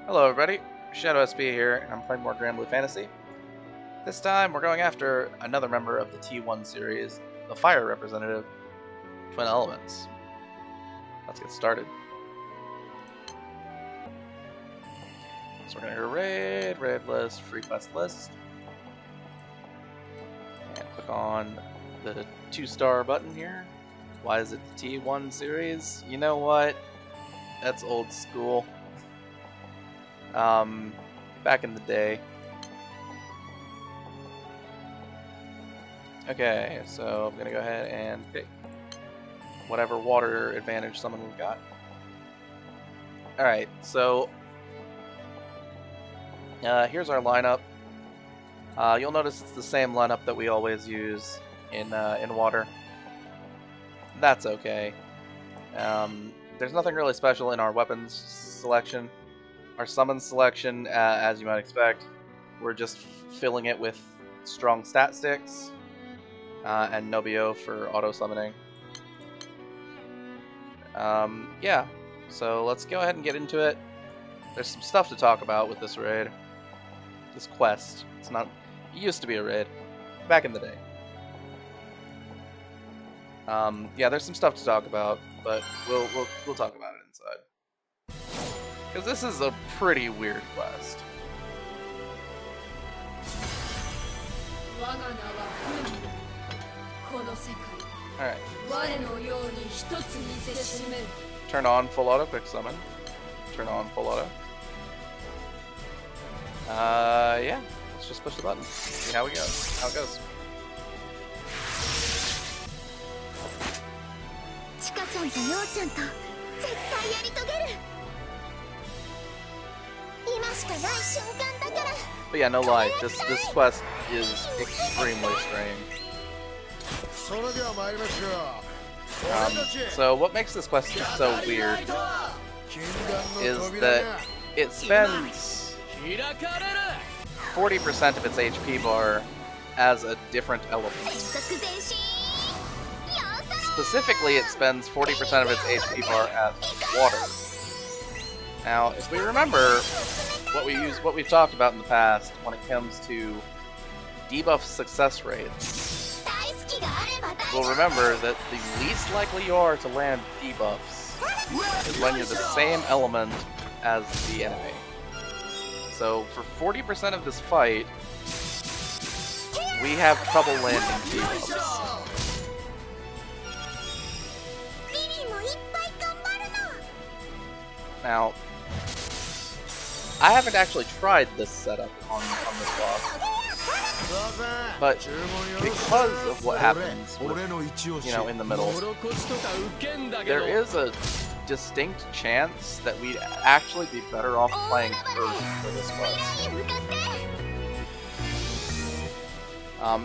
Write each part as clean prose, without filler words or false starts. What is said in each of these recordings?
Hello everybody, Shadow SB here, and I'm playing more Granblue Fantasy. This time we're going after another member of the T1 series, the Fire Representative, Twin Elements. Let's get started. So we're going to go raid list, free quest list, and click on the 2-star button here. Why is it the T1 series? You know what? That's old school. Back in the day. Okay, so I'm gonna go ahead and pick whatever water advantage summon we've got. Alright, so here's our lineup. You'll notice it's the same lineup that we always use in water. That's okay. There's nothing really special in our weapons selection. Our summon selection, as you might expect, we're just filling it with strong stat sticks and Nobio for auto summoning. Yeah, so let's go ahead and get into it. There's some stuff to talk about with this raid. This quest. It's not. It used to be a raid back in the day. Yeah, there's some stuff to talk about, but we'll talk about it inside. Because this is a pretty weird quest. Alright. Turn on full auto quick summon. Turn on full auto. Yeah. Let's just push the button. See how it goes. But yeah, no lie, this quest is extremely strange. So what makes this quest so weird is that it spends 40% of its HP bar as a different element. Specifically, it spends 40% of its HP bar as water. Now, if we remember what we've talked about in the past when it comes to debuff success rates, we'll remember that the least likely you are to land debuffs is when you're the same element as the enemy. So for 40% of this fight, we have trouble landing debuffs. Now, I haven't actually tried this setup on this boss, but because of what happens with, in the middle, there is a distinct chance that we'd actually be better off playing Earth for this quest.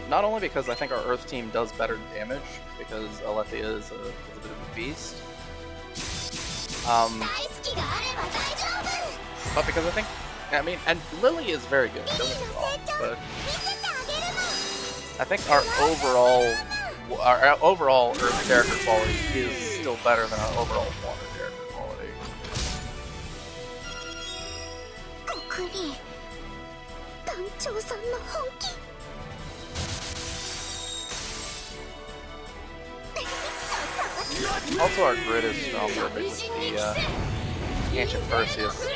Not only because I think our Earth team does better damage, because Alethea is a bit of a beast, but because and Lily is very good, don't get me wrong, but I think our overall Earth character quality is still better than our overall Water character quality. Also, our grid is stronger with the Ancient Perseus.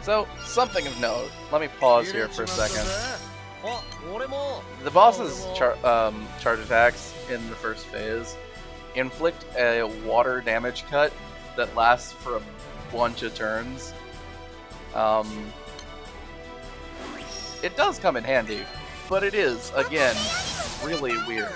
So, something of note. Let me pause here for a second. The boss's charge attacks in the first phase inflict a water damage cut that lasts for a bunch of turns. It does come in handy, but it is, again, really weird.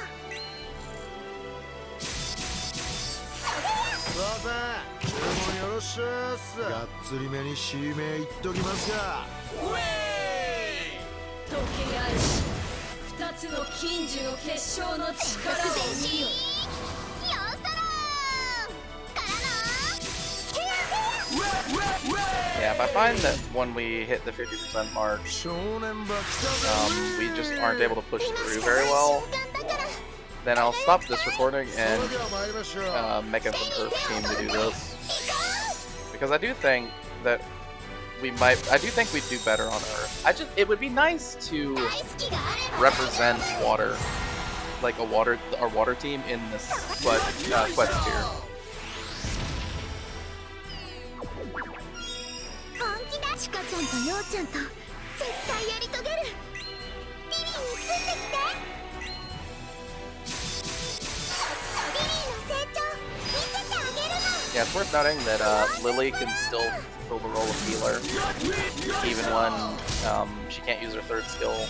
Yeah, if I find that when we hit the 50% mark, we just aren't able to push through very well, then I'll stop this recording and make up an Earth team to do this. Because I do think that I do think we'd do better on Earth. It would be nice to represent water, like our water team in this quest tier. Yeah, it's worth noting that Lily can still fulfill the role of healer, even when she can't use her third skill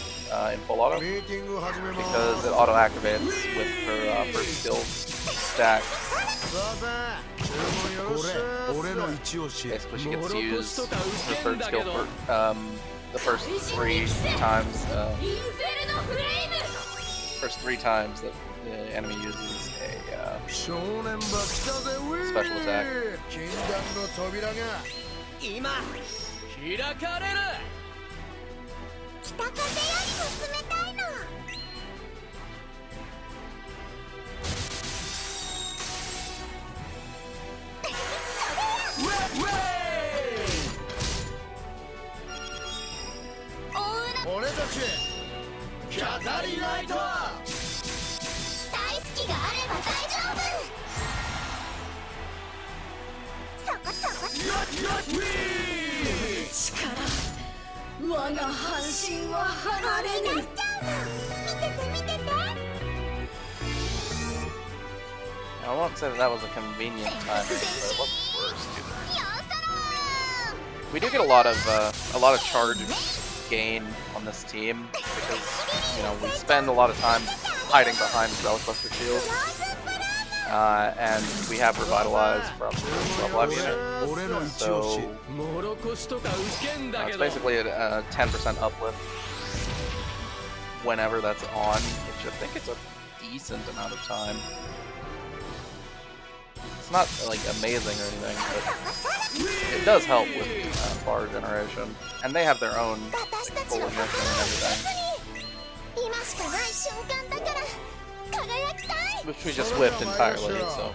in full auto, because it auto-activates with her first skill stack. Basically, she gets to use her third skill for the first three times that the enemy uses a special attack. I won't say that was a convenient timing, but it wasn't worse either. We do get a lot of charge gain on this team because, you know, we spend a lot of time hiding behind Relic Buster shield, and we have Revitalize from the level up unit, so it's basically a 10% uplift whenever that's on, which I think it's a decent amount of time. It's not like amazing or anything, but it does help with bar generation, and they have their own full ignition and everything, which we just whipped entirely. So,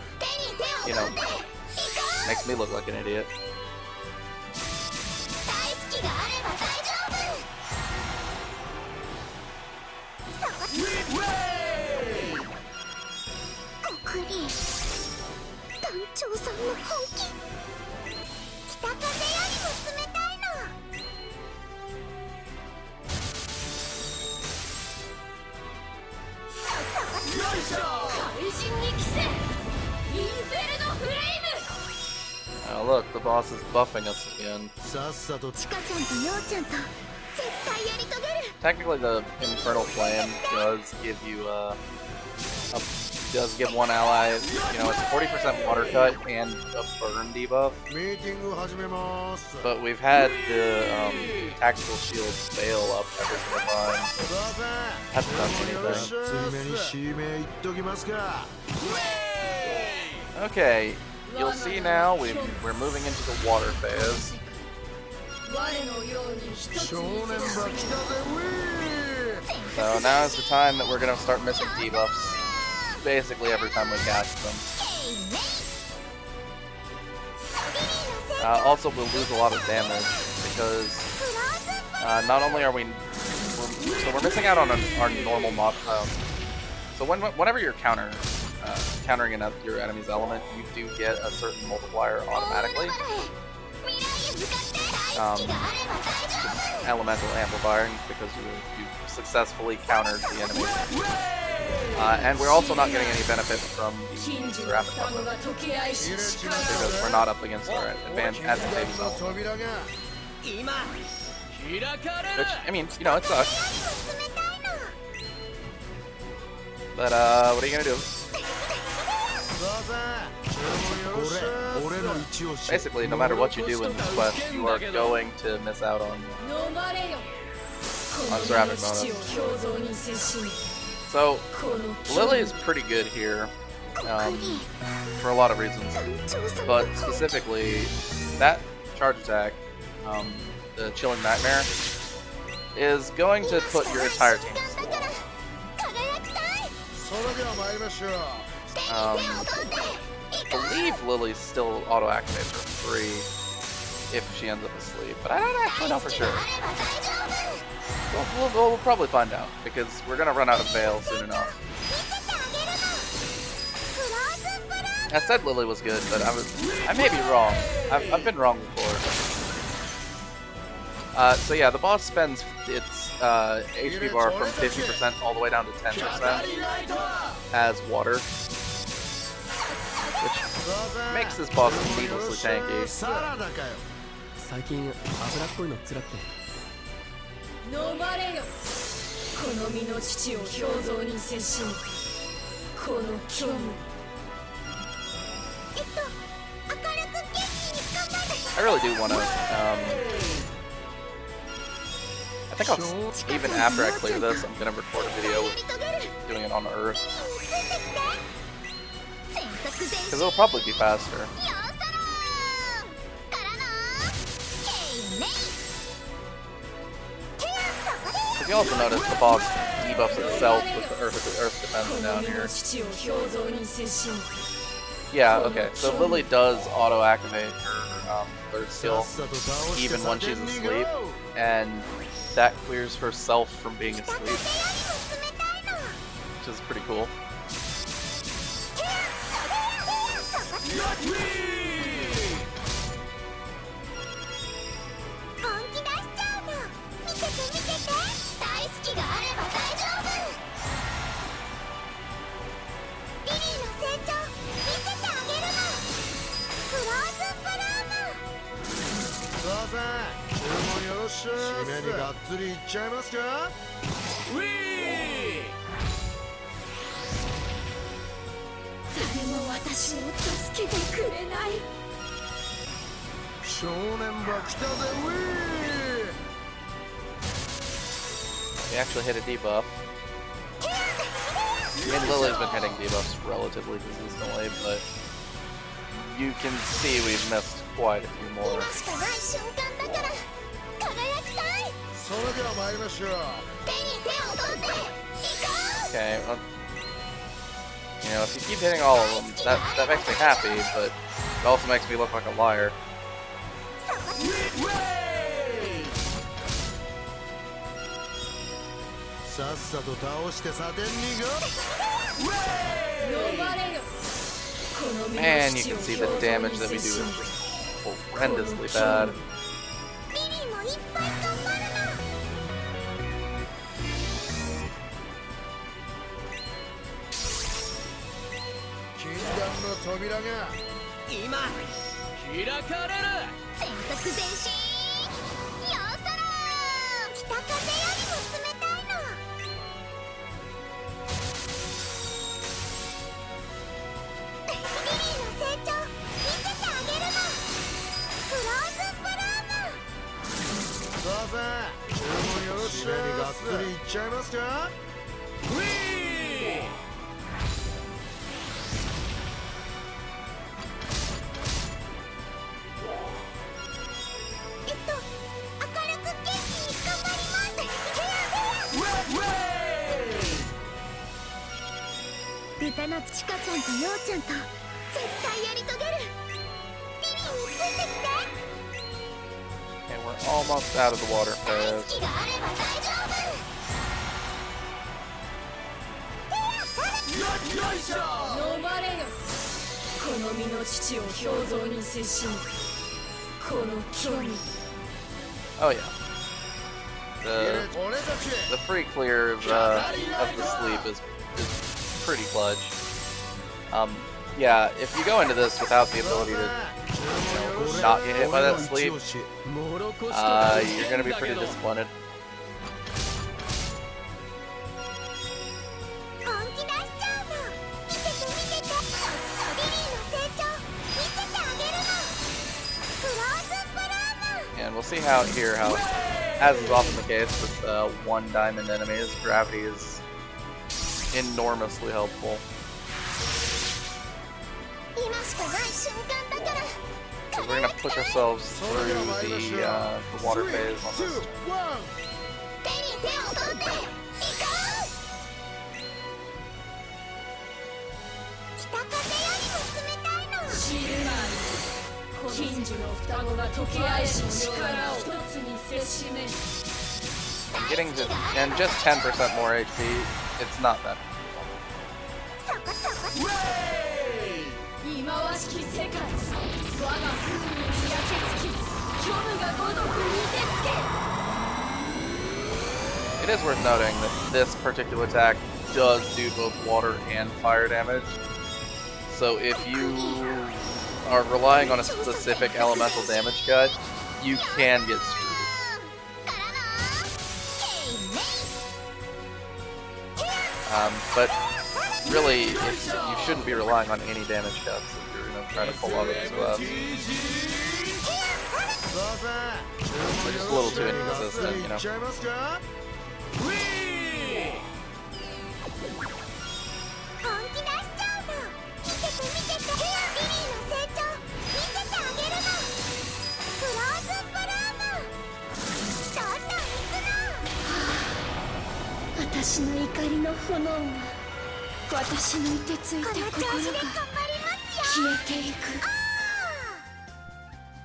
you know, makes me look like an idiot. Oh look, the boss is buffing us again. Technically, the Infernal Flame does give you does give one ally, you know, it's a 40% water cut and a burn debuff. But we've had the tactical shield fail up every single time, so hasn't done anything. Okay, you'll see now we're moving into the water phase. So now is the time that we're gonna start missing debuffs. Basically every time we cast them. Also, we'll lose a lot of damage because not only are we're missing out on our normal mod. So whenever you're countering your enemy's element, you do get a certain multiplier automatically. Just elemental amplifying because you successfully countered the enemy. And we're also not getting any benefit from the rapid combo because we're not up against our advantageous element. Which, I mean, you know, it sucks. But, what are you gonna do? Basically, no matter what you do in this quest, you are going to miss out on graphic bonus. So, Lily is pretty good here, for a lot of reasons, but specifically, that charge attack, the Chilling Nightmare, is going to put your entire team to sleep. I believe Lily's still auto-activates for free, if she ends up asleep, but I don't actually know for sure. We'll probably find out, because we're gonna run out of Veil soon enough. I said Lily was good, but I may be wrong. I've been wrong before. So yeah, the boss spends its HP bar from 50% all the way down to 10% as water, which makes this boss needlessly tanky. I really do want to, I think even after I clear this, I'm going to record a video with doing it on Earth. Because it'll probably be faster. If you also notice, the boss debuffs itself with the Earth defense down here. Yeah, okay, so Lily does auto-activate her third skill even when she's asleep, and that clears herself from being asleep, which is pretty cool. We actually hit a debuff. I mean, Lily's been hitting debuffs relatively consistently, but you can see we've missed quite a few more. Okay, well, you know, if you keep hitting all of them, that makes me happy, but it also makes me look like a liar. Man, you can see the damage that we do is horrendously bad. And we're almost out of the water phase. Oh yeah. The free clear of the sleep is pretty clutch. Yeah, if you go into this without the ability to, you know, not get hit by that sleep, you're gonna be pretty disappointed. And we'll see how, as is often the case with one diamond enemies, gravity is enormously helpful. So we're gonna push ourselves through the water phase on this. I'm getting to, and just 10% more HP, it's not that It is worth noting that this particular attack does do both water and fire damage. So if you are relying on a specific elemental damage cut, you can get screwed. But really, you shouldn't be relying on any damage cuts if you're going to try to pull out of this web. They're just a little too inconsistent, you know.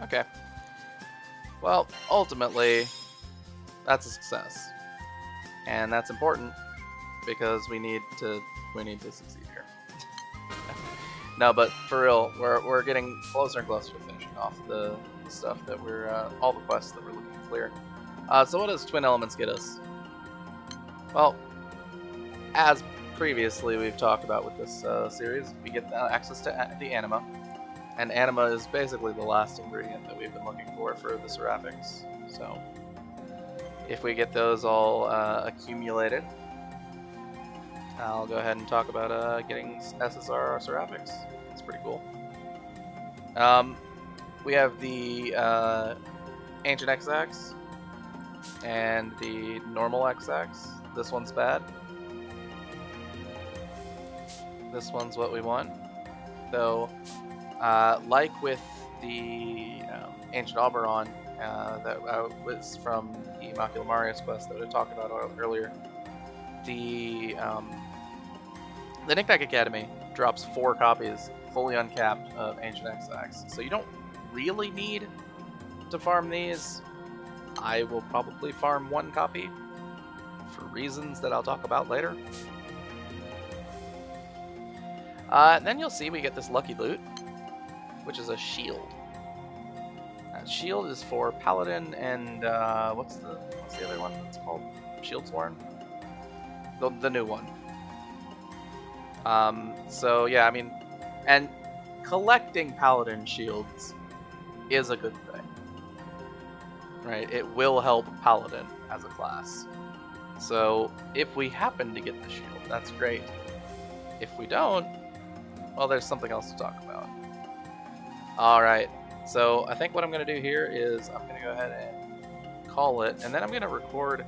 Okay. Well, ultimately, that's a success, and that's important because we need to succeed here. No, but for real, we're getting closer and closer to finishing off the stuff that we're all the quests that we're looking to clear. So what does Twin Elements get us? Well, as previously we've talked about with this series, we get access to the anima, and anima is basically the last ingredient that we've been looking for the seraphics. So if we get those all accumulated, I'll go ahead and talk about getting SSR seraphics. It's pretty cool. We have the ancient X-Axe and the normal X-Axe. This one's bad. This one's what we want. Though, like with the Ancient Oberon that was from the Macula Marius quest that I talked about earlier, the Knickknack Academy drops 4 copies, fully uncapped, of Ancient X-Axe. So you don't really need to farm these. I will probably farm 1 copy for reasons that I'll talk about later. And then you'll see we get this lucky loot, which is a shield. That shield is for Paladin and what's the other one that's called? Shieldsworn? The new one. So yeah, I mean, and collecting Paladin shields is a good thing, right? It will help Paladin as a class. So if we happen to get the shield, that's great. If we don't, well, there's something else to talk about. Alright, so I think what I'm going to do here is I'm going to go ahead and call it, and then I'm going to record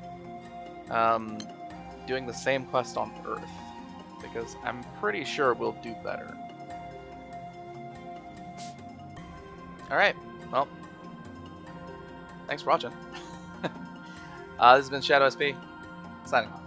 doing the same quest on Earth, because I'm pretty sure we'll do better. Alright, well, thanks for watching. This has been Shadow SP, signing off.